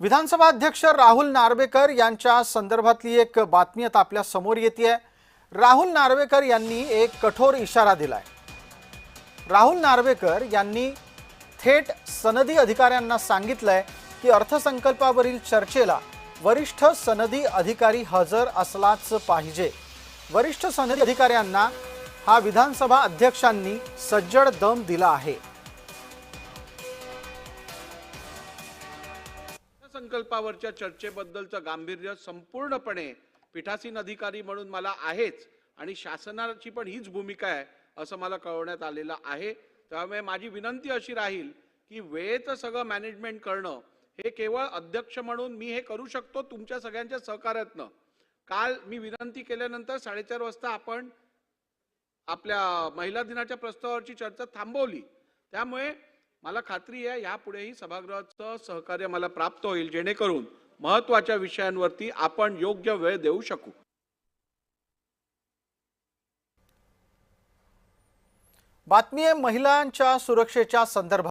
विधानसभा अध्यक्ष राहुल नार्वेकर यांच्या संदर्भातली एक बातमी आता आपल्या समोर येते। राहुल नार्वेकर यांनी एक कठोर इशारा दिलाय। राहुल नार्वेकर यांनी थेट सनदी अधिकाऱ्यांना सांगितलंय की अर्थसंकल्पावरील चर्चेला वरिष्ठ सनदी अधिकारी हजर असलाच पाहिजे। वरिष्ठ सनदी अधिकाऱ्यांना हा विधानसभा अध्यक्षांनी सज्जड दम दिला आहे। संकल्पावरच्या चर्चेबद्दलचं गांभीर्य संपूर्णपणे पीठासीन अधिकारी म्हणून मला आहेच आणि शासनाची पण हीच भूमिका आहे असं मला कळवण्यात आलेलं आहे। त्यामुळे माझी विनंती अशी राहील की वेळेचं सगळं मॅनेजमेंट करणं हे केवळ अध्यक्ष म्हणून मी हे करू शकतो तुमच्या सगळ्यांच्या सहकार्यातनं। काल मी विनंती केल्यानंतर 4:30 वाजता आपण आपल्या महिला दिनाच्या प्रस्तावावरची चर्चा थांबवली। त्यामुळे मला खात्री आहे यापुढेही सभागृहाचं सहकार्य मला प्राप्त होईल जेणेकरून महत्त्वाच्या विषयांवरती आपण योग्य वेळ देऊ शकू। बातमी आहे महिलांच्या सुरक्षेच्या संदर्भात।